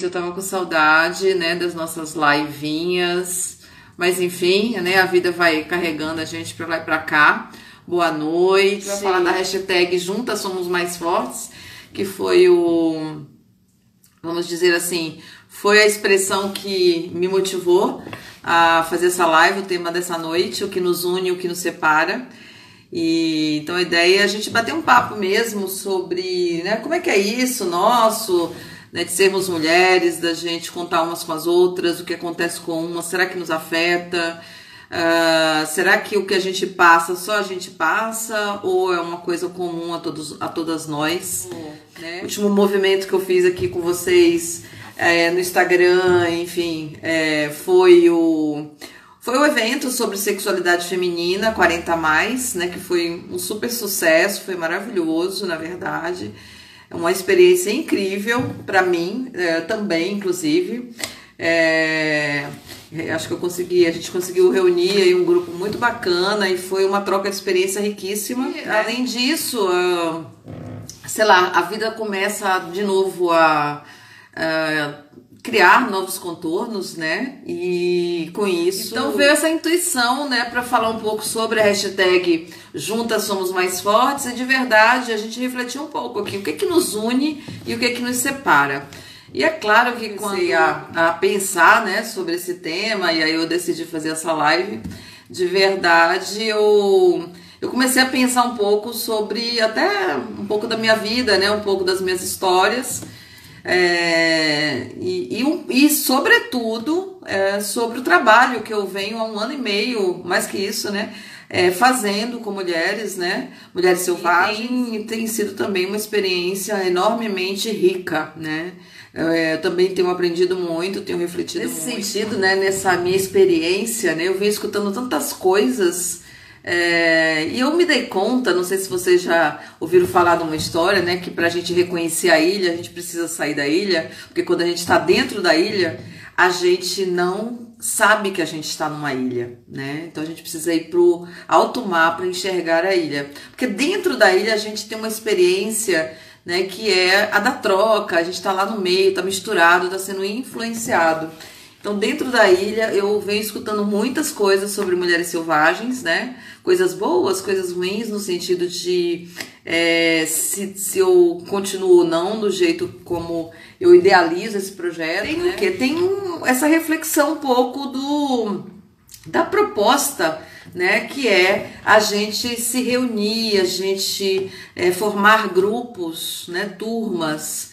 Eu tava com saudade, né, das nossas livinhas, mas enfim, né, a vida vai carregando a gente pra lá e pra cá. Boa noite. Vai falar da hashtag Juntas Somos Mais Fortes, que foi vamos dizer assim, foi a expressão que me motivou a fazer essa live, o tema dessa noite, o que nos une, o que nos separa. E então a ideia é a gente bater um papo mesmo sobre, né, como é que é isso nosso, né, de sermos mulheres, da gente contar umas com as outras, o que acontece com uma, será que nos afeta? Será que o que a gente passa, só a gente passa, ou é uma coisa comum a todas nós? Né? O último movimento que eu fiz aqui com vocês no Instagram, enfim, foi o evento sobre sexualidade feminina, 40 mais, né, que foi um super sucesso, foi maravilhoso, na verdade. É uma experiência incrível para mim, também, inclusive. Acho que a gente conseguiu reunir aí um grupo muito bacana e foi uma troca de experiência riquíssima. Além disso, sei lá, a vida começa de novo a criar novos contornos, né? E com isso, então veio essa intuição, né, para falar um pouco sobre a hashtag Juntas Somos Mais Fortes, e de verdade a gente refletiu um pouco aqui, o que que nos une e o que que nos separa. E é claro que quando a pensar, né, sobre esse tema, e aí eu decidi fazer essa live, de verdade eu comecei a pensar um pouco sobre até um pouco da minha vida, né, um pouco das minhas histórias, e sobretudo sobre o trabalho que eu venho há 1 ano e meio, mais que isso, né, fazendo com mulheres, né, mulheres selvagens, e tem sido também uma experiência enormemente rica, né. Eu também tenho aprendido muito, tenho refletido nesse sentido, né, nessa minha experiência, né, eu venho escutando tantas coisas. E eu me dei conta, não sei se vocês já ouviram falar de uma história, né, que pra gente reconhecer a ilha, a gente precisa sair da ilha, porque quando a gente está dentro da ilha, a gente não sabe que a gente está numa ilha, né? Então a gente precisa ir pro alto mar para enxergar a ilha, porque dentro da ilha a gente tem uma experiência, né, que é a da troca, a gente está lá no meio, está misturado, está sendo influenciado. Então, dentro da ilha, eu venho escutando muitas coisas sobre mulheres selvagens, né? Coisas boas, coisas ruins, no sentido de se eu continuo ou não do jeito como eu idealizo esse projeto. Tem, né? Tem essa reflexão um pouco da proposta, né? Que é a gente se reunir, a gente formar grupos, né? Turmas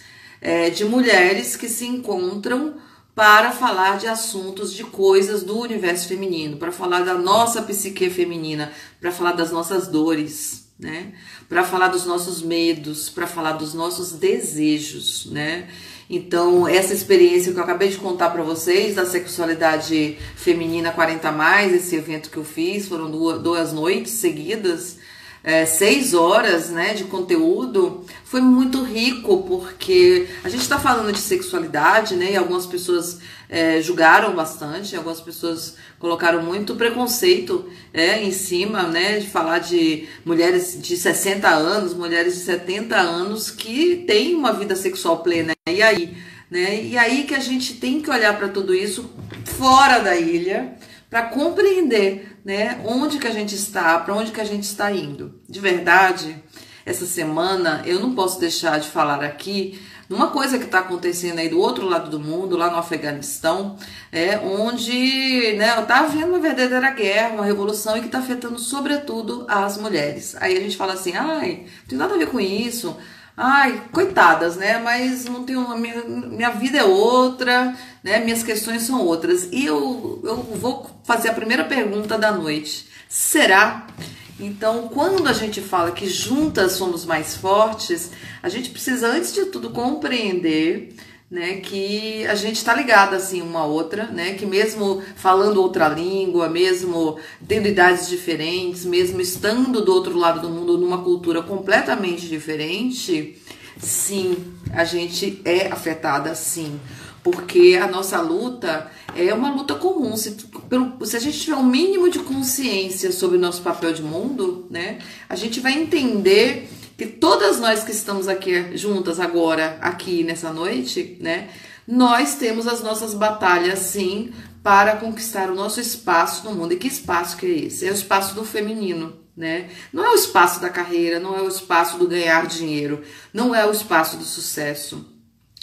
de mulheres que se encontram para falar de assuntos, de coisas do universo feminino, para falar da nossa psique feminina, para falar das nossas dores, né? Para falar dos nossos medos, para falar dos nossos desejos, né? Então, essa experiência que eu acabei de contar para vocês, da sexualidade feminina 40 mais, esse evento que eu fiz, foram duas noites seguidas, 6 horas, né, de conteúdo, foi muito rico, porque a gente está falando de sexualidade, né, e algumas pessoas julgaram bastante, algumas pessoas colocaram muito preconceito em cima, né, de falar de mulheres de 60 anos, mulheres de 70 anos que têm uma vida sexual plena, e aí, né, e aí que a gente tem que olhar para tudo isso fora da ilha, para compreender, né, onde que a gente está, para onde que a gente está indo. De verdade, essa semana eu não posso deixar de falar aqui numa coisa que está acontecendo aí do outro lado do mundo, lá no Afeganistão, onde, né, está havendo uma verdadeira guerra, uma revolução, e que está afetando sobretudo as mulheres. Aí a gente fala assim, ai, não tem nada a ver com isso. Ai, coitadas, né? Mas não tenho, minha vida é outra, né? Minhas questões são outras. E eu vou fazer a primeira pergunta da noite. Será? Então, quando a gente fala que juntas somos mais fortes, a gente precisa, antes de tudo, compreender, né, que a gente está ligada assim uma a outra, né, que mesmo falando outra língua, mesmo tendo idades diferentes, mesmo estando do outro lado do mundo numa cultura completamente diferente, sim, a gente é afetada, sim, porque a nossa luta é uma luta comum. Se a gente tiver um mínimo de consciência sobre o nosso papel de mundo, né, a gente vai entender que todas nós que estamos aqui juntas agora, aqui nessa noite, né, Nós temos as nossas batalhas, sim, para conquistar o nosso espaço no mundo. E que espaço que é esse? É o espaço do feminino, né? Não é o espaço da carreira, não é o espaço do ganhar dinheiro, não é o espaço do sucesso.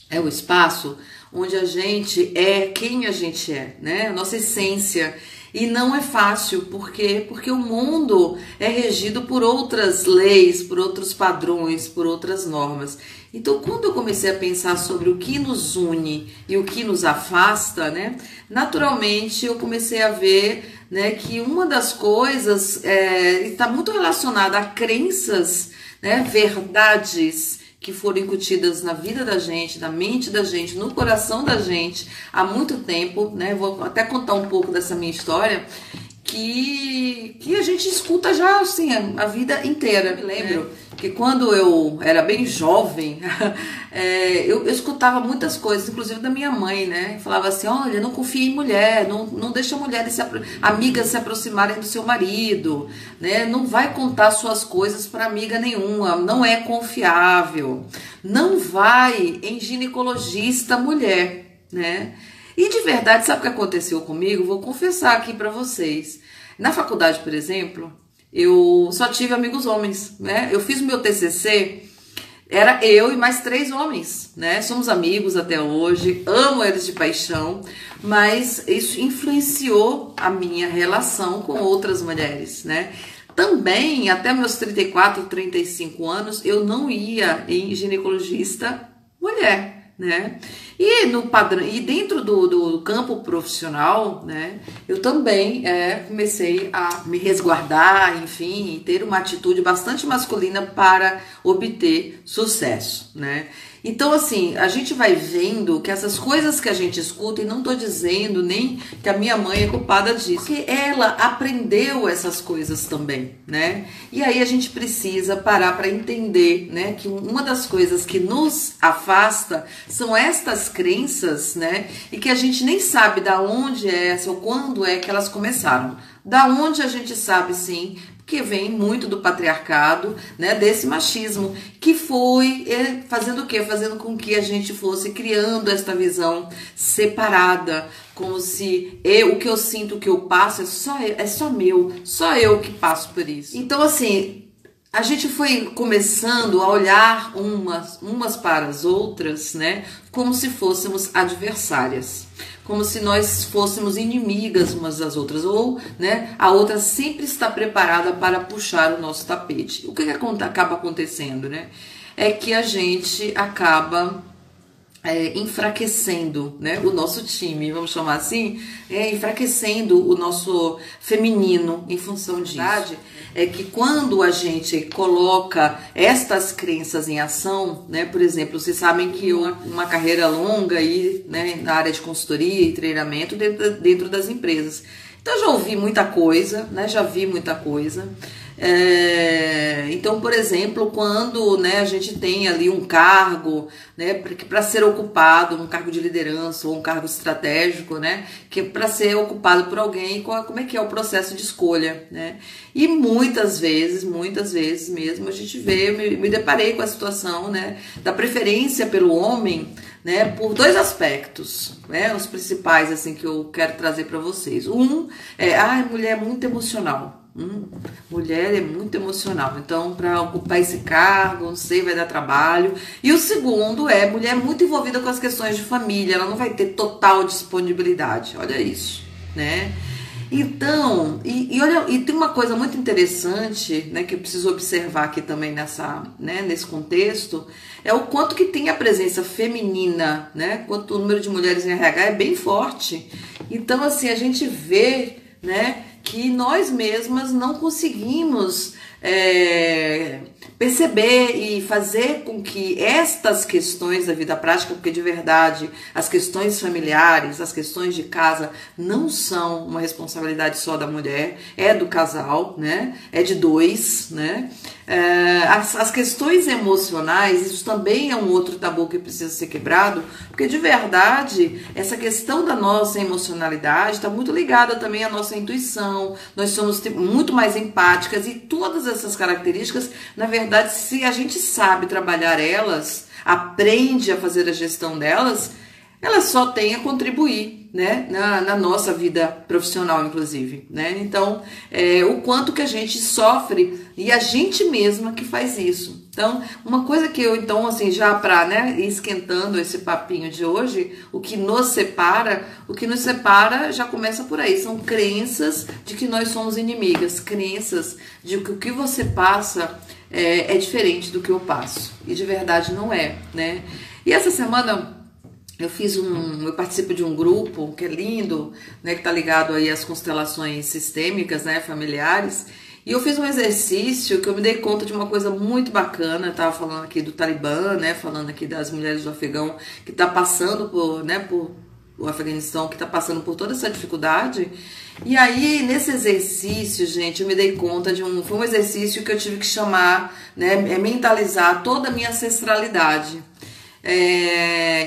É o espaço onde a gente é quem a gente é, né? A nossa essência. E não é fácil, por quê? Porque o mundo é regido por outras leis, por outros padrões, por outras normas. Então, quando eu comecei a pensar sobre o que nos une e o que nos afasta, né? Naturalmente, eu comecei a ver, né, que uma das coisas está muito relacionada a crenças, né, verdades que foram incutidas na vida da gente, na mente da gente, no coração da gente há muito tempo, né? Vou até contar um pouco dessa minha história, que a gente escuta já assim a vida inteira. Eu me lembro que quando eu era bem jovem, eu escutava muitas coisas, inclusive da minha mãe, né? Falava assim, olha, não confie em mulher, não deixa mulheres amigas se aproximarem do seu marido, né? Não vai contar suas coisas para amiga nenhuma, não é confiável. Não vai em ginecologista mulher, né? E de verdade, sabe o que aconteceu comigo? Vou confessar aqui para vocês. Na faculdade, por exemplo, eu só tive amigos homens, né? Eu fiz o meu TCC, era eu e mais 3 homens, né? Somos amigos até hoje, amo eles de paixão, mas isso influenciou a minha relação com outras mulheres, né? Também, até meus 34, 35 anos, eu não ia em ginecologista mulher, né? E no padrão, e dentro do campo profissional, né, eu também comecei a me resguardar, enfim, ter uma atitude bastante masculina para obter sucesso, né? Então, assim, a gente vai vendo que essas coisas que a gente escuta, e não tô dizendo nem que a minha mãe é culpada disso, porque ela aprendeu essas coisas também, né? E aí a gente precisa parar para entender, né, que uma das coisas que nos afasta são estas crenças, né? E que a gente nem sabe da onde é essa ou quando é que elas começaram. Da onde a gente sabe, sim, que vem muito do patriarcado, né, desse machismo, que foi fazendo o quê? Fazendo com que a gente fosse criando esta visão separada, como se o que eu sinto, o que eu passo é só meu, só eu que passo por isso. Então, assim, a gente foi começando a olhar umas para as outras, né, como se fôssemos adversárias, como se nós fôssemos inimigas umas das outras, ou, né, a outra sempre está preparada para puxar o nosso tapete. O que acaba acontecendo, né, é que a gente acaba enfraquecendo, né, o nosso time, vamos chamar assim, enfraquecendo o nosso feminino em função disso. É que quando a gente coloca estas crenças em ação, né, por exemplo, vocês sabem que uma carreira longa aí, né, na área de consultoria e treinamento dentro das empresas. Então eu já ouvi muita coisa, né, já vi muita coisa. Então, por exemplo, quando, né, a gente tem ali um cargo, né, para ser ocupado, um cargo de liderança ou um cargo estratégico, né, que para ser ocupado por alguém, como é que é o processo de escolha, né? E muitas vezes mesmo, a gente me deparei com a situação, né, da preferência pelo homem, né, por 2 aspectos, né, os principais assim que eu quero trazer para vocês. Um mulher é muito emocional. Mulher é muito emocional, então para ocupar esse cargo, não sei, vai dar trabalho. E o segundo mulher muito envolvida com as questões de família, ela não vai ter total disponibilidade, olha isso, né? Então, olha, e tem uma coisa muito interessante, né, que eu preciso observar aqui também nesse contexto, é o quanto que tem a presença feminina, né, quanto o número de mulheres em RH é bem forte. Então, assim, a gente vê, né, que nós mesmas não conseguimos perceber e fazer com que estas questões da vida prática, porque de verdade as questões familiares, as questões de casa não são uma responsabilidade só da mulher, é do casal, né? É de 2, né? As questões emocionais, isso também é um outro tabu que precisa ser quebrado, porque de verdade essa questão da nossa emocionalidade está muito ligada também à nossa intuição. Nós somos muito mais empáticas e todas essas características, na verdade, se a gente sabe trabalhar elas, aprende a fazer a gestão delas, ela só tem a contribuir, né, na nossa vida profissional, inclusive, né? Então, o quanto que a gente sofre e a gente mesma que faz isso. Então, uma coisa que eu, então, assim, já para, né, ir esquentando esse papinho de hoje, o que nos separa já começa por aí, são crenças de que nós somos inimigas, crenças de que o que você passa é diferente do que eu passo, e de verdade não é, né? E essa semana eu participo de um grupo que é lindo, né, que está ligado aí às constelações sistêmicas, né, familiares, e eu fiz um exercício que eu me dei conta de uma coisa muito bacana. Eu estava falando aqui do Talibã, né, falando aqui das mulheres do Afegão que está passando por, né, por o Afeganistão, que está passando por toda essa dificuldade. E aí, nesse exercício, gente, eu me dei conta foi um exercício que eu tive que chamar, né, mentalizar toda a minha ancestralidade.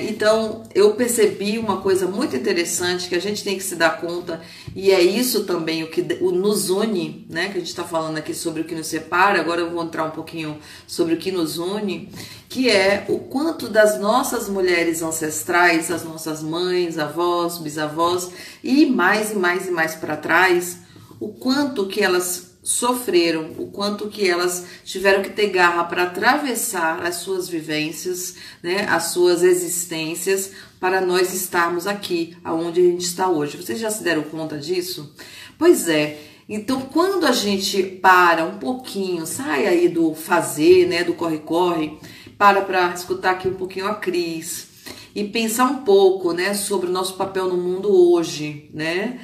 Então eu percebi uma coisa muito interessante que a gente tem que se dar conta, e é isso também o que nos une, né? Que a gente está falando aqui sobre o que nos separa. Agora eu vou entrar um pouquinho sobre o que nos une, que é o quanto das nossas mulheres ancestrais, as nossas mães, avós, bisavós e mais para trás, o quanto que elas sofreram, o quanto que elas tiveram que ter garra para atravessar as suas vivências, né, as suas existências, para nós estarmos aqui, aonde a gente está hoje. Vocês já se deram conta disso? Pois é. Então, quando a gente para um pouquinho, sai aí do fazer, né, do corre-corre, para escutar aqui um pouquinho a Cris e pensar um pouco, né, sobre o nosso papel no mundo hoje, né,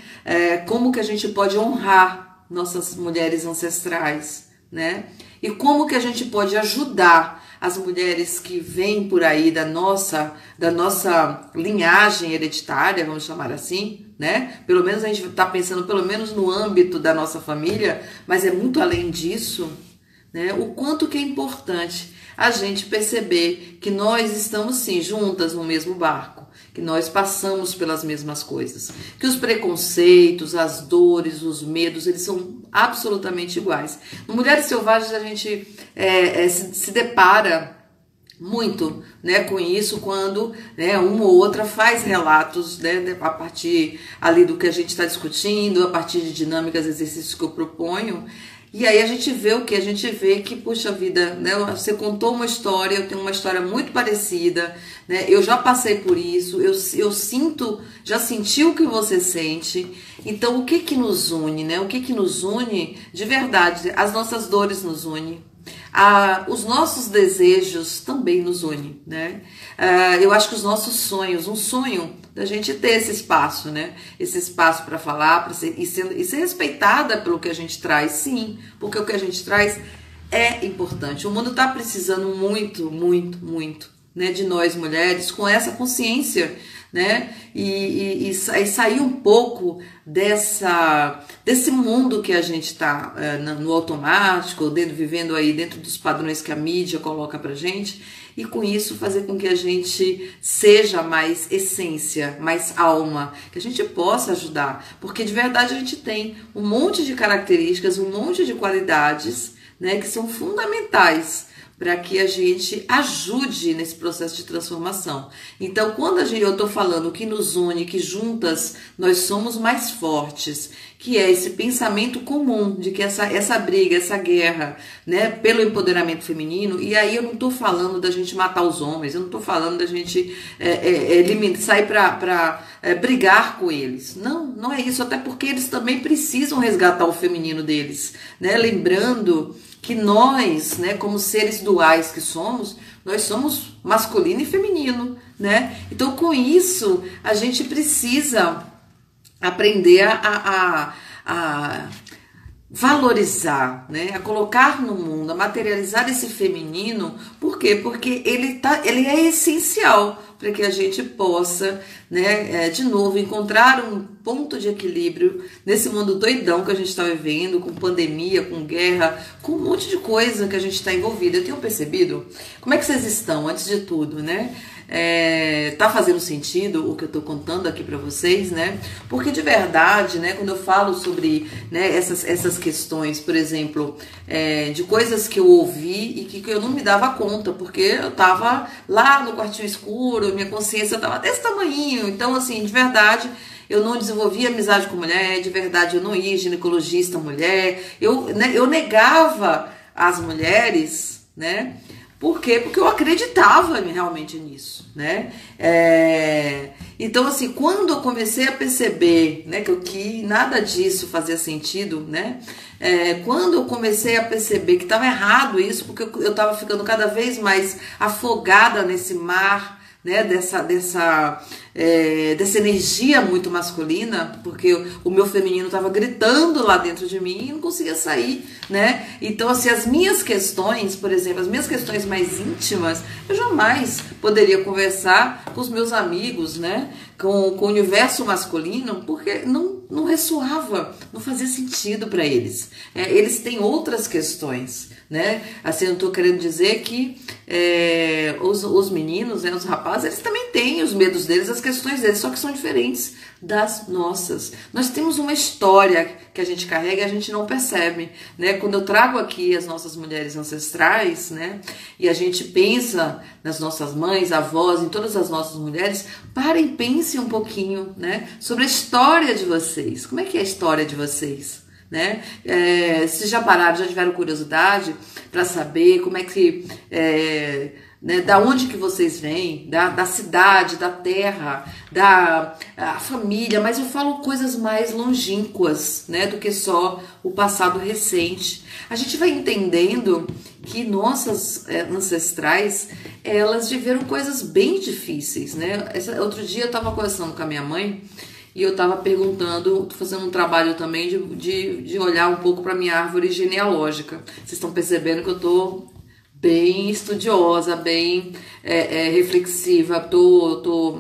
como que a gente pode honrar nossas mulheres ancestrais, né? E como que a gente pode ajudar as mulheres que vêm por aí da nossa linhagem hereditária, vamos chamar assim, né? Pelo menos a gente está pensando pelo menos no âmbito da nossa família, mas é muito além disso, né? O quanto que é importante a gente perceber que nós estamos sim juntas no mesmo barco, que nós passamos pelas mesmas coisas, que os preconceitos, as dores, os medos, eles são absolutamente iguais. No Mulheres Selvagens a gente se depara muito, né, com isso quando, né, uma ou outra faz relatos, né, a partir ali do que a gente está discutindo, a partir de dinâmicas, exercícios que eu proponho. E aí a gente vê o que? A gente vê que, puxa vida, né, você contou uma história, eu tenho uma história muito parecida, né, eu já passei por isso, eu sinto, já senti o que você sente. Então o que que nos une, né? O que que nos une de verdade? As nossas dores nos unem. Os nossos desejos também nos unem, né? Eu acho que os nossos sonhos, um sonho da gente ter esse espaço, né? Esse espaço para falar, e ser respeitada pelo que a gente traz, sim, porque o que a gente traz é importante. O mundo está precisando muito, muito, muito, né, de nós mulheres com essa consciência, né? E sair um pouco desse mundo que a gente está no automático, vivendo aí dentro dos padrões que a mídia coloca pra gente, e com isso fazer com que a gente seja mais essência, mais alma, que a gente possa ajudar, porque de verdade a gente tem um monte de características, um monte de qualidades, né, que são fundamentais para que a gente ajude nesse processo de transformação. Então, quando eu estou falando que nos une, que juntas nós somos mais fortes, que é esse pensamento comum de que essa briga, essa guerra, né, pelo empoderamento feminino, e aí eu não estou falando da gente matar os homens, eu não estou falando da gente sair para brigar com eles. Não, não é isso, até porque eles também precisam resgatar o feminino deles, né? Lembrando que nós, né, como seres duais que somos, nós somos masculino e feminino, né? Então, com isso, a gente precisa aprender a valorizar, né? A colocar no mundo, a materializar esse feminino. Por quê? Porque ele é essencial para que a gente possa, né, de novo, encontrar um ponto de equilíbrio nesse mundo doidão que a gente está vivendo, com pandemia, com guerra, com um monte de coisa que a gente está envolvida. Eu tenho percebido, como é que vocês estão, antes de tudo, né? tá fazendo sentido o que eu tô contando aqui para vocês, né? Porque de verdade, né, quando eu falo sobre, né, essas questões, por exemplo, de coisas que eu ouvi e que eu não me dava conta, porque eu tava lá no quartinho escuro, minha consciência tava desse tamanhinho. Então, assim, de verdade, eu não desenvolvia amizade com mulher, de verdade eu não ia ginecologista mulher, eu negava as mulheres, né? Por quê? Porque eu acreditava realmente nisso, né? Então, assim, quando eu comecei a perceber, né, que nada disso fazia sentido, né? Quando eu comecei a perceber que estava errado isso, porque eu estava ficando cada vez mais afogada nesse mar, né, dessa energia muito masculina, porque o meu feminino estava gritando lá dentro de mim e não conseguia sair, né? Então, assim, as minhas questões, por exemplo, as minhas questões mais íntimas, eu jamais poderia conversar com os meus amigos, né, com o universo masculino, porque não ressoava, não fazia sentido para eles. Eles têm outras questões, né? Assim, eu não tô querendo dizer que os meninos, né, os rapazes, eles também têm os medos deles, as questões deles, só que são diferentes das nossas. Nós temos uma história que a gente carrega e a gente não percebe, né? Quando eu trago aqui as nossas mulheres ancestrais, né, e a gente pensa nas nossas mães, avós, em todas as nossas mulheres, parem e pensem um pouquinho, né, sobre a história de vocês. Como é que é a história de vocês? Né? Se já pararam, já tiveram curiosidade para saber como é que, né, da onde que vocês vêm, da cidade, da terra, da família, mas eu falo coisas mais longínquas, né, do que só o passado recente. A gente vai entendendo que nossas ancestrais, elas viveram coisas bem difíceis, né? Outro dia eu estava conversando com a minha mãe e eu estava perguntando, tô fazendo um trabalho também de olhar um pouco para minha árvore genealógica. Vocês estão percebendo que eu tô bem estudiosa, bem reflexiva, tô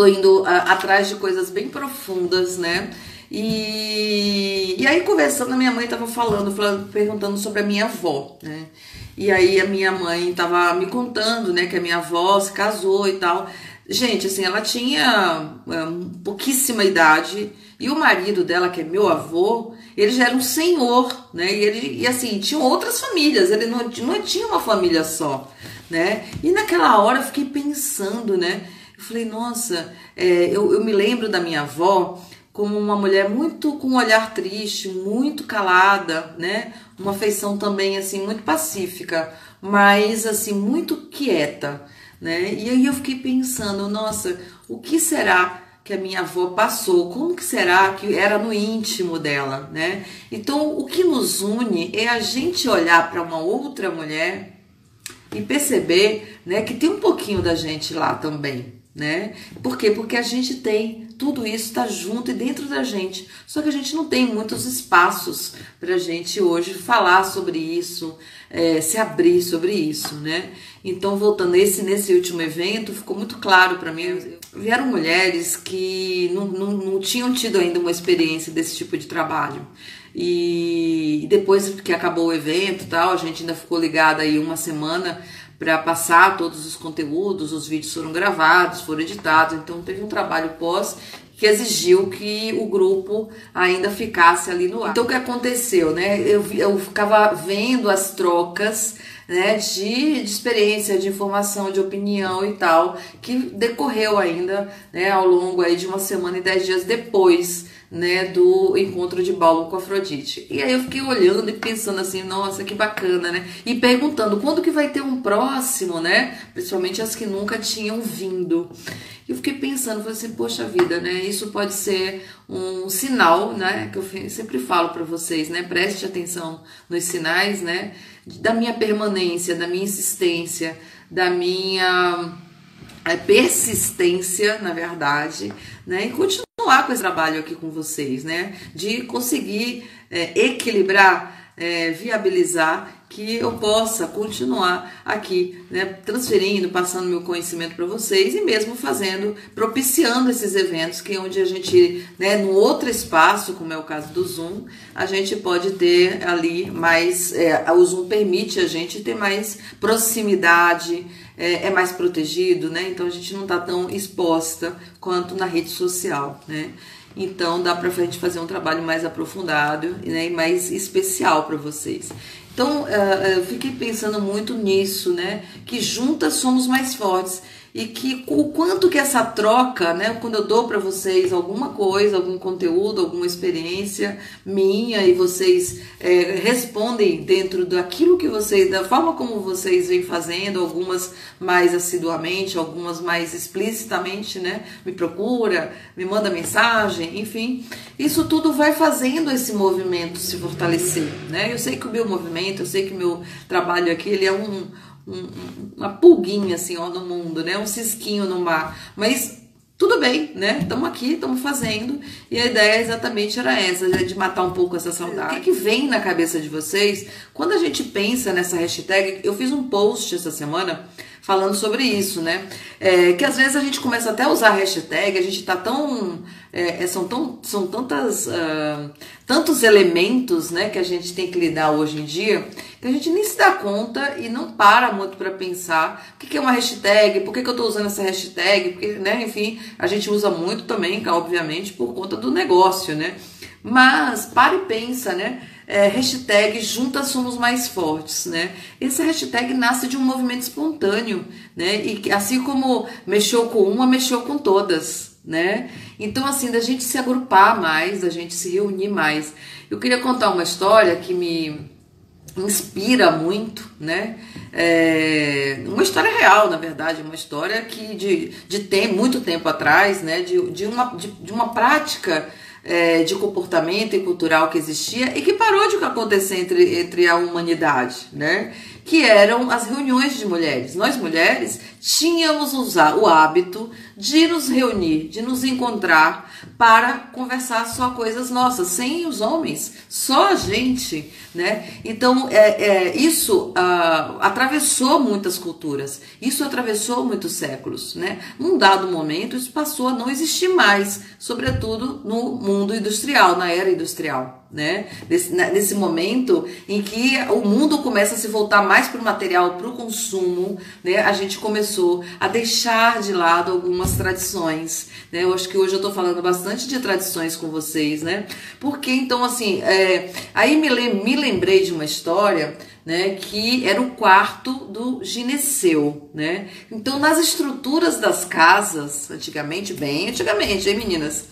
indo atrás de coisas bem profundas, né? E aí, conversando, a minha mãe estava perguntando sobre a minha avó, né? E aí a minha mãe estava me contando, né, que a minha avó se casou e tal. Gente, assim, ela tinha pouquíssima idade e o marido dela, que é meu avô, ele já era um senhor, né? E assim, tinham outras famílias, ele não tinha uma família só, né? E naquela hora eu fiquei pensando, né? Eu falei, nossa, eu me lembro da minha avó como uma mulher muito com um olhar triste, muito calada, né? Uma feição também, assim, muito pacífica, mas, assim, muito quieta, né? E aí eu fiquei pensando, nossa, o que será que a minha avó passou? Como que será que era no íntimo dela, né? Então, o que nos une é a gente olhar para uma outra mulher e perceber, né, que tem um pouquinho da gente lá também, né? Por quê? Porque a gente tem tudo isso, está junto e dentro da gente. Só que a gente não tem muitos espaços para a gente hoje falar sobre isso, se abrir sobre isso, né? Então, voltando nesse último evento, ficou muito claro para mim. Vieram mulheres que não tinham tido ainda uma experiência desse tipo de trabalho. E depois que acabou o evento e tal, a gente ainda ficou ligada aí uma semana para passar todos os conteúdos, os vídeos foram gravados, foram editados, então teve um trabalho pós que exigiu que o grupo ainda ficasse ali no ar. Então o que aconteceu, né? Eu ficava vendo as trocas, né, de experiência, de informação, de opinião e tal, que decorreu ainda, né, ao longo aí de uma semana e 10 dias depois, né, do encontro de Bálamo com Afrodite. E aí eu fiquei olhando e pensando assim, nossa, que bacana, né? E perguntando, quando que vai ter um próximo, né? Principalmente as que nunca tinham vindo. E eu fiquei pensando, falei assim, poxa vida, né? Isso pode ser um sinal, né? Que eu sempre falo para vocês, né? Preste atenção nos sinais, né? Da minha permanência, da minha insistência, da minha persistência, na verdade, né? E continuar com esse trabalho aqui com vocês, né? De conseguir equilibrar, viabilizar que eu possa continuar aqui, né? Transferindo, passando meu conhecimento para vocês e mesmo propiciando esses eventos que é onde a gente, né, no outro espaço, como é o caso do Zoom, a gente pode ter ali mais, o Zoom permite a gente ter mais proximidade, é mais protegido, né? Então a gente não tá tão exposta quanto na rede social, né? Então dá pra gente fazer um trabalho mais aprofundado, né, e mais especial para vocês. Então eu fiquei pensando muito nisso, né? Que juntas somos mais fortes. E que o quanto que essa troca, né, quando eu dou para vocês alguma coisa, algum conteúdo, alguma experiência minha e vocês respondem dentro daquilo que vocês, da forma como vocês vêm fazendo, algumas mais assiduamente, algumas mais explicitamente, né, me procura, me manda mensagem, enfim, isso tudo vai fazendo esse movimento se fortalecer, né? Eu sei que o meu movimento, eu sei que o meu trabalho aqui, ele é uma pulguinha assim, ó, no mundo, né? Um cisquinho no mar, mas tudo bem, né? Estamos aqui, estamos fazendo, e a ideia exatamente era essa, de matar um pouco essa saudade. O que vem na cabeça de vocês quando a gente pensa nessa hashtag? Eu fiz um post essa semana falando sobre isso, né? Que às vezes a gente começa até a usar a hashtag, a gente tá tão... são tantos elementos, né, que a gente tem que lidar hoje em dia, que a gente nem se dá conta e não para muito para pensar o que é uma hashtag, por que eu estou usando essa hashtag, porque, né, enfim, a gente usa muito também, obviamente, por conta do negócio, né? Mas para e pensa, né? Hashtag juntas somos mais fortes, né? Esse hashtag nasce de um movimento espontâneo, né? E assim como mexeu com uma, mexeu com todas, né? Então, assim, da gente se agrupar mais, da gente se reunir mais. Eu queria contar uma história que me inspira muito, né? Uma história real, na verdade, uma história que muito tempo atrás, né? De uma prática de comportamento e cultural que existia e que parou de acontecer entre a humanidade, né? Que eram as reuniões de mulheres. Nós mulheres tínhamos o hábito de nos reunir, de nos encontrar para conversar só coisas nossas, sem os homens, só a gente, né? Então, isso atravessou muitas culturas, isso atravessou muitos séculos, né? Num dado momento, isso passou a não existir mais, sobretudo no mundo industrial, na era industrial, né? Nesse momento em que o mundo começa a se voltar mais para o material, para o consumo, né? A gente começou a deixar de lado algumas tradições, né? Eu acho que hoje eu tô falando bastante de tradições com vocês, né? Porque então, assim, aí me lembrei de uma história, né, que era o quarto do gineceu, né? Então, nas estruturas das casas, antigamente, bem antigamente, hein, meninas?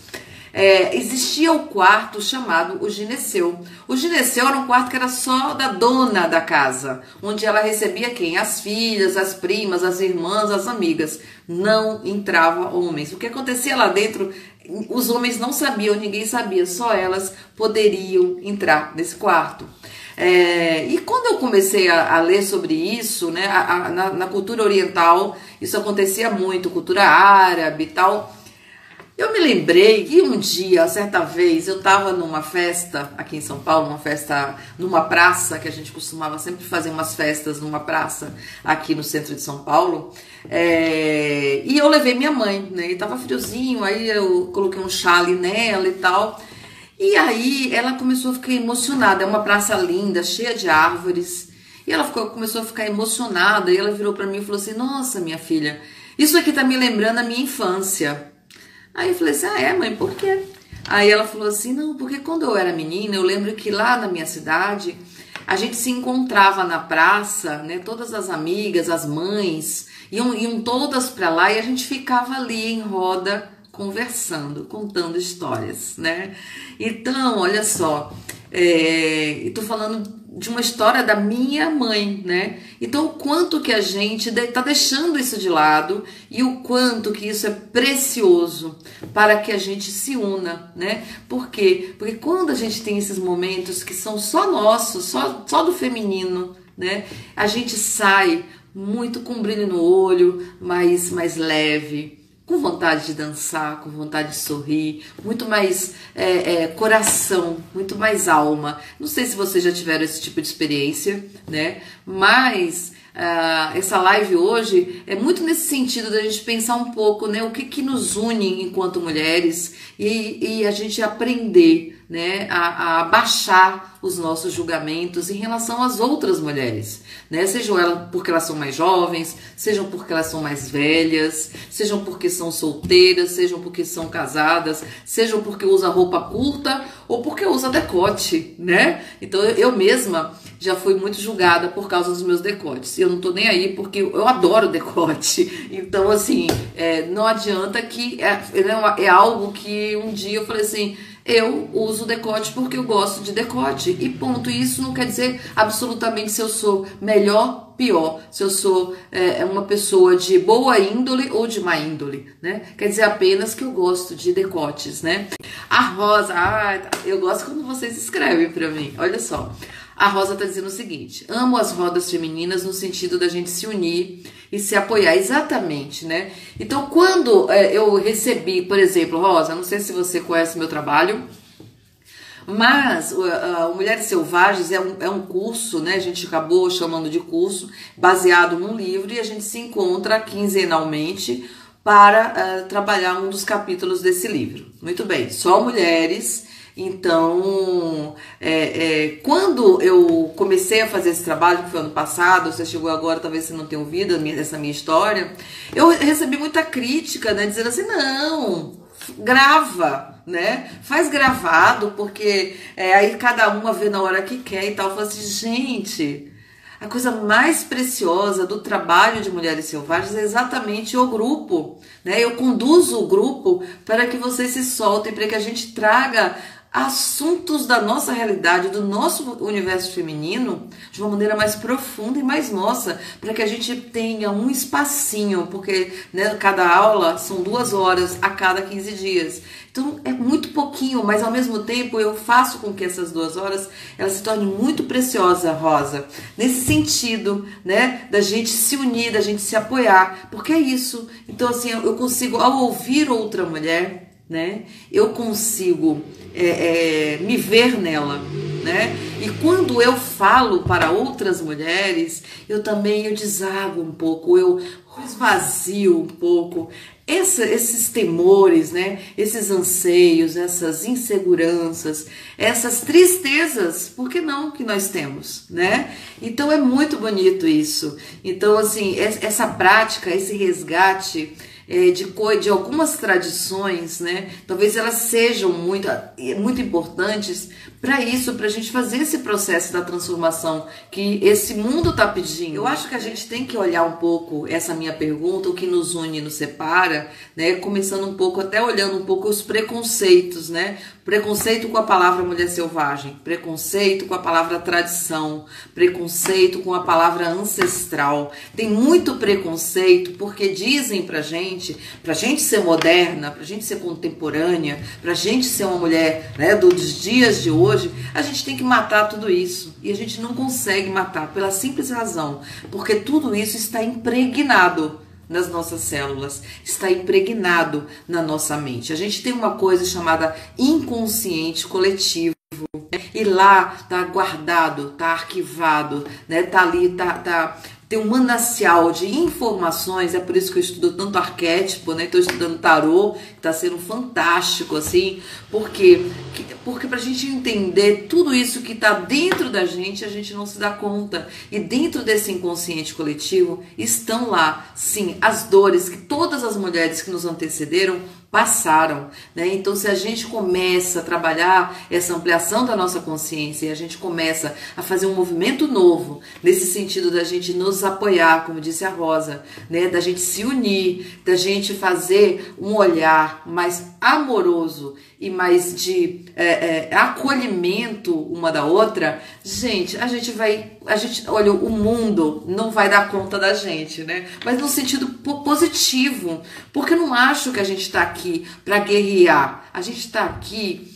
Existia o quarto chamado o gineceu. O gineceu era um quarto que era só da dona da casa, onde ela recebia quem? As filhas, as primas, as irmãs, as amigas. Não entrava homens. O que acontecia lá dentro, os homens não sabiam, ninguém sabia, só elas poderiam entrar nesse quarto. E quando eu comecei a ler sobre isso, né, na cultura oriental, isso acontecia muito, cultura árabe e tal. Eu me lembrei que um dia, certa vez, eu estava numa festa aqui em São Paulo, uma festa numa praça, que a gente costumava sempre fazer umas festas numa praça aqui no centro de São Paulo, e eu levei minha mãe, né, e tava friozinho, aí eu coloquei um chale nela e tal, e aí ela começou a ficar emocionada, é uma praça linda, cheia de árvores, e ela começou a ficar emocionada, e ela virou para mim e falou assim: nossa, minha filha, isso aqui tá me lembrando a minha infância. Aí eu falei assim: mãe, por quê? Aí ela falou assim: não, porque quando eu era menina, eu lembro que lá na minha cidade, a gente se encontrava na praça, né, todas as amigas, as mães, iam todas pra lá e a gente ficava ali em roda, conversando, contando histórias, né? Então, olha só, tô falando de uma história da minha mãe, né? Então, o quanto que a gente tá deixando isso de lado e o quanto que isso é precioso para que a gente se una, né? Por quê? Porque quando a gente tem esses momentos que são só nossos, só do feminino, né? A gente sai muito com brilho no olho, mais leve, com vontade de dançar, com vontade de sorrir, muito mais coração, muito mais alma. Não sei se vocês já tiveram esse tipo de experiência, né? Mas essa live hoje é muito nesse sentido da gente pensar um pouco, né, o que nos une enquanto mulheres e a gente aprender, né, a baixar os nossos julgamentos em relação às outras mulheres, né, sejam elas porque elas são mais jovens, sejam porque elas são mais velhas, sejam porque são solteiras, sejam porque são casadas, sejam porque usa roupa curta ou porque usa decote, né? Então eu mesma já fui muito julgada por causa dos meus decotes. E eu não tô nem aí porque eu adoro decote. Então, assim, não adianta que é algo que um dia eu falei assim, eu uso decote porque eu gosto de decote. E ponto. Isso não quer dizer absolutamente se eu sou melhor, pior, se eu sou uma pessoa de boa índole ou de má índole, né? Quer dizer apenas que eu gosto de decotes, né? A Rosa, eu gosto quando vocês escrevem pra mim, olha só. A Rosa tá dizendo o seguinte: amo as rodas femininas no sentido da gente se unir e se apoiar, exatamente, né? Então, quando eu recebi, por exemplo, Rosa, não sei se você conhece meu trabalho, mas o Mulheres Selvagens é um curso, né? A gente acabou chamando de curso, baseado num livro, e a gente se encontra quinzenalmente para trabalhar um dos capítulos desse livro. Muito bem, só mulheres. Então, quando eu comecei a fazer esse trabalho, que foi ano passado, você chegou agora, talvez você não tenha ouvido essa minha história, eu recebi muita crítica, né, dizendo assim, não, grava, né, faz gravado, porque aí cada uma vê na hora que quer e tal. Eu falei assim, gente, a coisa mais preciosa do trabalho de Mulheres Selvagens é exatamente o grupo, né? Eu conduzo o grupo para que vocês se soltem, para que a gente traga assuntos da nossa realidade, do nosso universo feminino, de uma maneira mais profunda e mais nossa, para que a gente tenha um espacinho, porque, né, cada aula são 2 horas a cada 15 dias. Então é muito pouquinho, mas ao mesmo tempo eu faço com que essas 2 horas elas se tornem muito preciosas, Rosa, nesse sentido, né, da gente se unir, da gente se apoiar, porque é isso. Então assim, eu consigo, ao ouvir outra mulher, né, eu consigo me ver nela, né? E quando eu falo para outras mulheres, eu desago um pouco, eu esvazio um pouco esses temores, né? Esses anseios, essas inseguranças, essas tristezas, por que não, que nós temos, né? Então é muito bonito isso. Então, assim, essa prática, esse resgate de algumas tradições, né? Talvez elas sejam muito importantes para isso, para a gente fazer esse processo da transformação que esse mundo está pedindo. Eu acho que a gente tem que olhar um pouco essa minha pergunta, o que nos une e nos separa, né? Começando um pouco, até olhando um pouco os preconceitos, né? Preconceito com a palavra mulher selvagem, preconceito com a palavra tradição, preconceito com a palavra ancestral. Tem muito preconceito porque dizem pra gente ser moderna, pra gente ser contemporânea, pra gente ser uma mulher, né, dos dias de hoje, a gente tem que matar tudo isso. E a gente não consegue matar pela simples razão, porque tudo isso está impregnado nas nossas células, está impregnado na nossa mente. A gente tem uma coisa chamada inconsciente coletivo, né? E lá tá guardado, tá arquivado, né? Tá ali, tem um manancial de informações. É por isso que eu estudo tanto arquétipo, né? Estou estudando tarô, que está sendo fantástico, assim, porque para a gente entender tudo isso que está dentro da gente, a gente não se dá conta. E dentro desse inconsciente coletivo estão lá, sim, as dores que todas as mulheres que nos antecederam passaram, né? Então, se a gente começa a trabalhar essa ampliação da nossa consciência e a gente começa a fazer um movimento novo, nesse sentido da gente nos apoiar, como disse a Rosa, né? Da gente se unir, da gente fazer um olhar mais amoroso e mais de acolhimento uma da outra, gente, olha, o mundo não vai dar conta da gente, né? Mas no sentido positivo, porque eu não acho que a gente está aqui para guerrear, a gente está aqui.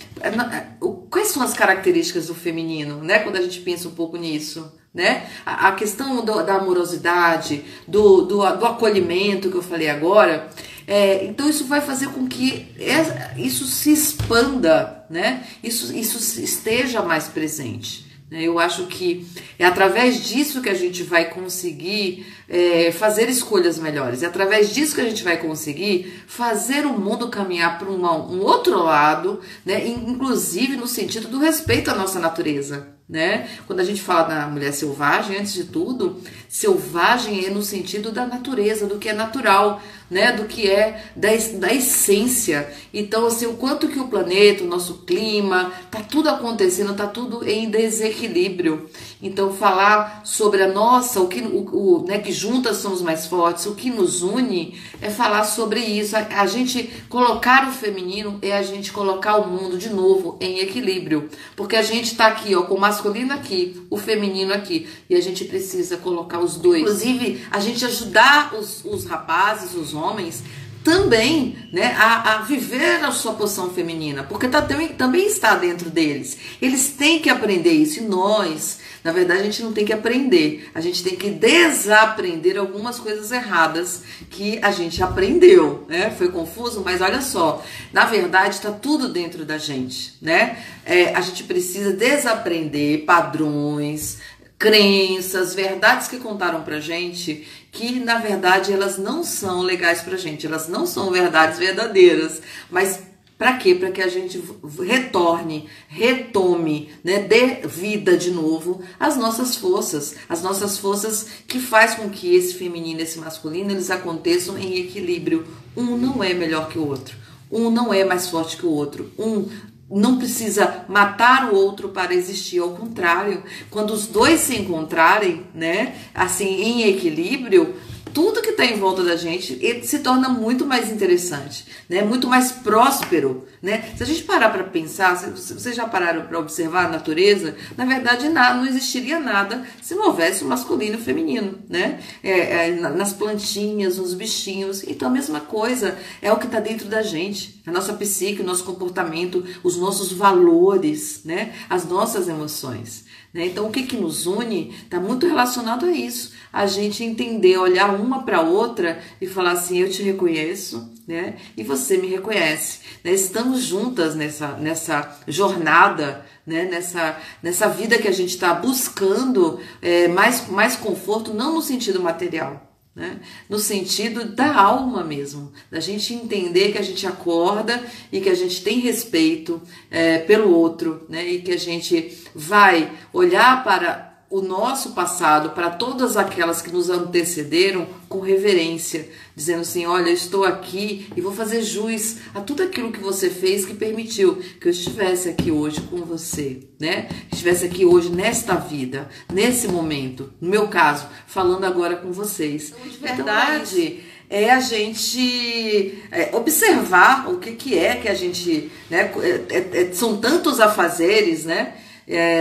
Quais são as características do feminino, né? Quando a gente pensa um pouco nisso, né? A questão da amorosidade, do acolhimento que eu falei agora. Então isso vai fazer com que isso se expanda, né? Isso esteja mais presente. Eu acho que é através disso que a gente vai conseguir fazer escolhas melhores. É através disso que a gente vai conseguir fazer o mundo caminhar para um outro lado, né? Inclusive no sentido do respeito à nossa natureza. Né? Quando a gente fala da mulher selvagem, antes de tudo, selvagem é no sentido da natureza, do que é natural, né? Do que é da essência. Então, assim, o quanto que o planeta, o nosso clima, tá tudo acontecendo, tá tudo em desequilíbrio. Então, falar sobre a nossa, né, que juntas somos mais fortes, o que nos une, é falar sobre isso. A gente colocar o feminino é a gente colocar o mundo de novo em equilíbrio. Porque a gente tá aqui, ó, com o masculino aqui, o feminino aqui, e a gente precisa colocar os dois. Inclusive, a gente ajudar os rapazes, os homens, também, né, a viver a sua posição feminina, porque também está dentro deles. Eles têm que aprender isso, e nós, na verdade, a gente não tem que aprender, a gente tem que desaprender algumas coisas erradas que a gente aprendeu, né? Foi confuso, mas olha só, na verdade está tudo dentro da gente, né? A gente precisa desaprender padrões, crenças, verdades que contaram pra gente, que na verdade elas não são legais pra gente, elas não são verdades verdadeiras, mas para quê? Para que a gente retome, né, dê vida de novo às nossas forças que faz com que esse feminino e esse masculino, eles aconteçam em equilíbrio. Um não é melhor que o outro, um não é mais forte que o outro, um não precisa matar o outro para existir, ao contrário, quando os dois se encontrarem, né, assim, em equilíbrio, tudo que está em volta da gente, ele se torna muito mais interessante, né? Muito mais próspero, né? Se a gente parar para pensar, se vocês já pararam para observar a natureza, na verdade não existiria nada se não houvesse o masculino e o feminino, né? Nas plantinhas, nos bichinhos, então a mesma coisa é o que está dentro da gente, a nossa psique, o nosso comportamento, os nossos valores, né? As nossas emoções. Então, o que nos une está muito relacionado a isso, a gente entender, olhar uma para a outra e falar assim, eu te reconheço, né? E você me reconhece, né? Estamos juntas nessa jornada, né? Nessa vida que a gente está buscando mais conforto, não no sentido material, né? No sentido da alma mesmo, da gente entender que a gente acorda e que a gente tem respeito pelo outro, né? E que a gente vai olhar para o nosso passado, para todas aquelas que nos antecederam com reverência, dizendo assim, olha, eu estou aqui e vou fazer jus a tudo aquilo que você fez que permitiu que eu estivesse aqui hoje com você, né? Que estivesse aqui hoje nesta vida, nesse momento, no meu caso, falando agora com vocês. Então, de verdade, é a gente observar o que é que a gente, né? São tantos afazeres, né?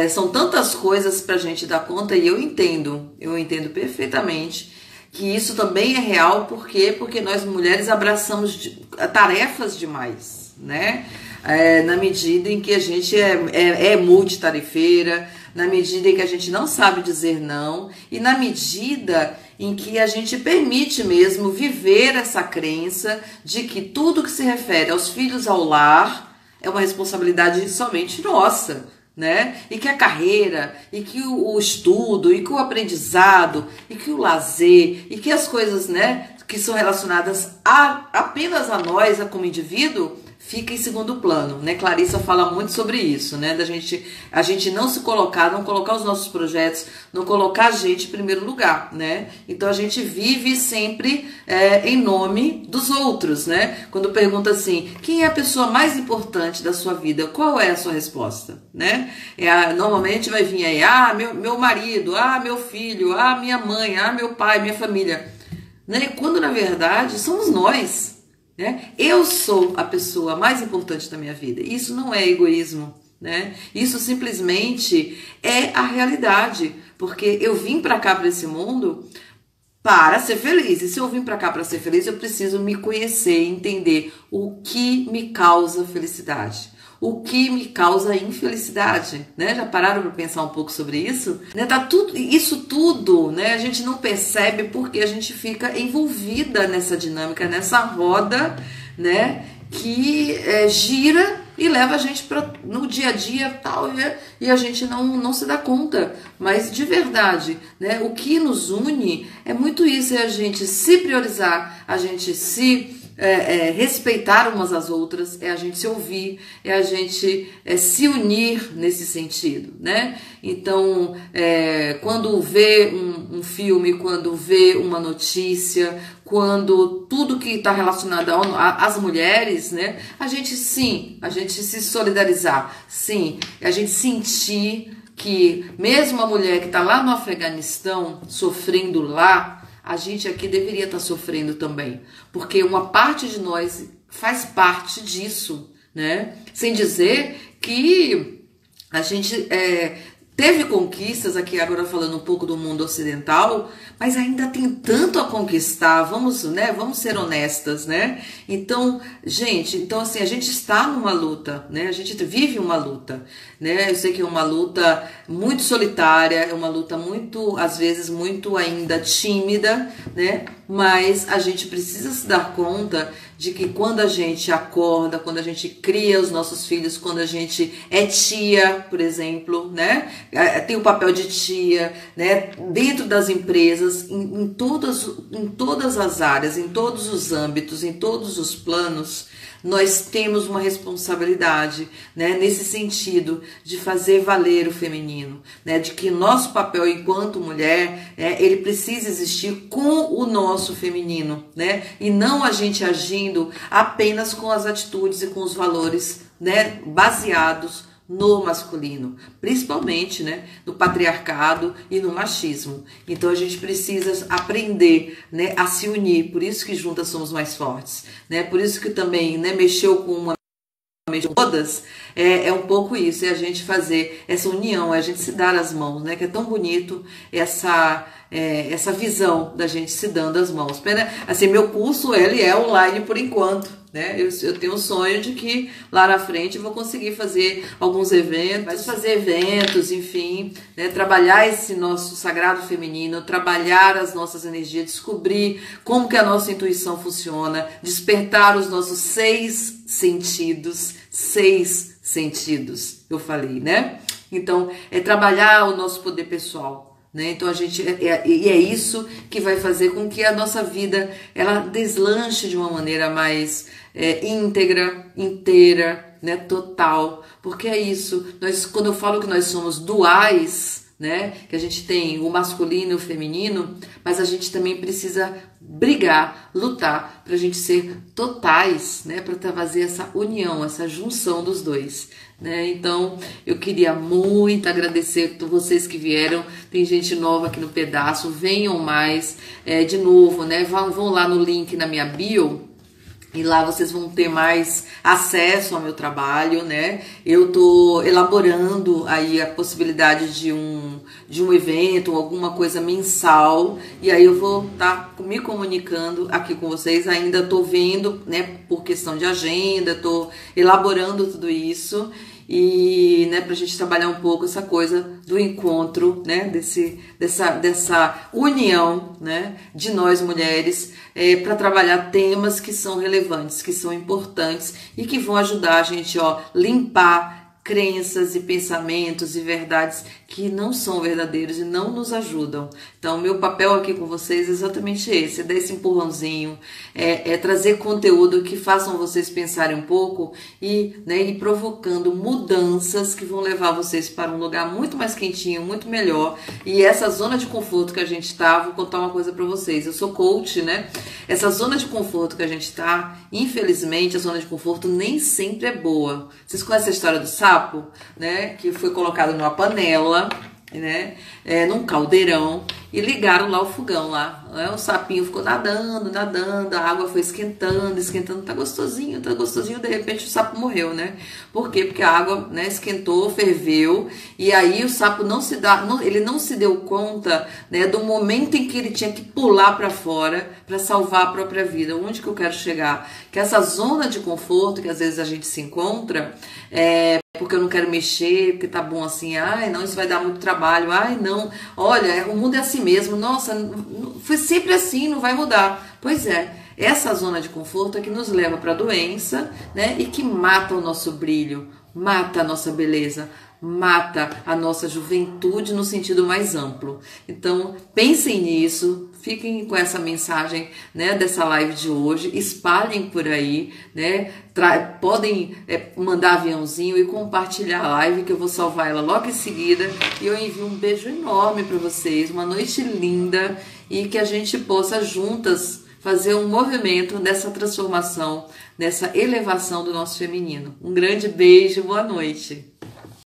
São tantas coisas pra gente dar conta, e eu entendo perfeitamente que isso também é real, porque nós mulheres abraçamos tarefas demais, né? Na medida em que a gente é multitarefeira, na medida em que a gente não sabe dizer não, e na medida em que a gente permite mesmo viver essa crença de que tudo que se refere aos filhos, ao lar, é uma responsabilidade somente nossa, né? E que a carreira, e que o estudo, e que o aprendizado, e que o lazer, e que as coisas, né, que são relacionadas apenas a nós, como indivíduo, fica em segundo plano, né? Clarissa fala muito sobre isso, né? A gente não se colocar, não colocar os nossos projetos, não colocar a gente em primeiro lugar, né? Então a gente vive sempre em nome dos outros, né? Quando pergunta assim, quem é a pessoa mais importante da sua vida? Qual é a sua resposta, né? Normalmente vai vir aí, meu marido, meu filho, minha mãe, meu pai, minha família, né? Quando na verdade somos nós. Eu sou a pessoa mais importante da minha vida. Isso não é egoísmo, né? Isso simplesmente é a realidade, porque eu vim para cá, para esse mundo, para ser feliz. E se eu vim para cá para ser feliz, eu preciso me conhecer, entender o que me causa felicidade, o que me causa infelicidade, né? Já pararam para pensar um pouco sobre isso? Né? Isso tudo, né? A gente não percebe porque a gente fica envolvida nessa dinâmica, nessa roda, né? Que gira e leva a gente para no dia a dia tal, e a gente não se dá conta. Mas de verdade, né, o que nos une é muito isso, é a gente se priorizar, a gente se respeitar umas às outras, é a gente se ouvir, é a gente se unir nesse sentido, né? Então, quando vê um filme, quando vê uma notícia, quando tudo que está relacionado às mulheres, né? A gente se solidarizar, sim, a gente sentir que mesmo a mulher que está lá no Afeganistão, sofrendo lá, a gente aqui deveria estar sofrendo também, porque uma parte de nós faz parte disso, né? Sem dizer que a gente teve conquistas aqui, agora falando um pouco do mundo ocidental, mas ainda tem tanto a conquistar, vamos ser honestas, né? Então, gente, assim, a gente está numa luta, né? A gente vive uma luta, né? Eu sei que é uma luta muito solitária, é uma luta muito, às vezes, muito ainda tímida, né? Mas a gente precisa se dar conta de que quando a gente acorda, quando a gente cria os nossos filhos, quando a gente é tia, por exemplo, né? Tem o papel de tia, né? Dentro das empresas, em todas as áreas, em todos os âmbitos, em todos os planos, nós temos uma responsabilidade, né, nesse sentido de fazer valer o feminino, né, de que nosso papel enquanto mulher, ele precisa existir com o nosso feminino, né, e não a gente agindo apenas com as atitudes e com os valores, né, baseados no masculino, principalmente, né, no patriarcado e no machismo. Então a gente precisa aprender, né, a se unir, por isso que juntas somos mais fortes, né, por isso que também, né, mexeu com uma todas, é um pouco isso, é a gente fazer essa união, é a gente se dar as mãos, né, que é tão bonito essa visão da gente se dando as mãos. Pena, assim, meu curso, ele é online por enquanto, né, eu tenho um sonho de que lá na frente eu vou conseguir fazer alguns eventos, enfim, né, trabalhar esse nosso sagrado feminino, trabalhar as nossas energias, descobrir como que a nossa intuição funciona, despertar os nossos seis sentidos, eu falei, né? Então, é trabalhar o nosso poder pessoal, né? Então, a gente, e é isso que vai fazer com que a nossa vida, ela deslanche de uma maneira mais íntegra, inteira, né? Total, porque é isso, quando eu falo que nós somos duais, né, que a gente tem o masculino e o feminino, mas a gente também precisa brigar, lutar para a gente ser totais, né, para fazer essa união, essa junção dos dois, né? Então eu queria muito agradecer a vocês que vieram, tem gente nova aqui no pedaço, venham mais, de novo, né, vão lá no link na minha bio, e lá vocês vão ter mais acesso ao meu trabalho, né? Eu tô elaborando aí a possibilidade de um evento, alguma coisa mensal, e aí eu vou estar me comunicando aqui com vocês. Ainda tô vendo, né, por questão de agenda, tô elaborando tudo isso. E, né, pra gente trabalhar um pouco essa coisa do encontro, né, dessa união, né, de nós mulheres, para trabalhar temas que são relevantes, que são importantes e que vão ajudar a gente, limpar crenças e pensamentos e verdades que não são verdadeiros e não nos ajudam. Então, meu papel aqui com vocês é exatamente esse, é dar esse empurrãozinho, trazer conteúdo que façam vocês pensarem um pouco e, né, ir provocando mudanças que vão levar vocês para um lugar muito mais quentinho, muito melhor. E essa zona de conforto que a gente tá, vou contar uma coisa para vocês. Eu sou coach, né? Essa zona de conforto que a gente tá, infelizmente, a zona de conforto nem sempre é boa. Vocês conhecem a história do sapo, né? Que foi colocado numa panela, né, num caldeirão, e ligaram lá o fogão lá, né? O sapinho ficou nadando, a água foi esquentando, tá gostosinho, de repente o sapo morreu, né? Por quê? Porque a água, né, esquentou, ferveu, e aí o sapo ele não se deu conta, né, do momento em que ele tinha que pular para fora para salvar a própria vida. Onde que eu quero chegar? Que essa zona de conforto que às vezes a gente se encontra, porque eu não quero mexer, porque tá bom assim, ai não, isso vai dar muito trabalho, ai não, olha, o mundo é assim mesmo, nossa, foi sempre assim, não vai mudar. Pois é Essa zona de conforto é que nos leva para a doença, né? E que mata o nosso brilho, mata a nossa beleza, mata a nossa juventude no sentido mais amplo. Então, pensem nisso, fiquem com essa mensagem, né, dessa live de hoje, espalhem por aí, né, podem mandar aviãozinho e compartilhar a live, que eu vou salvar ela logo em seguida, e eu envio um beijo enorme para vocês, uma noite linda, e que a gente possa juntas fazer um movimento dessa transformação, dessa elevação do nosso feminino. Um grande beijo, boa noite.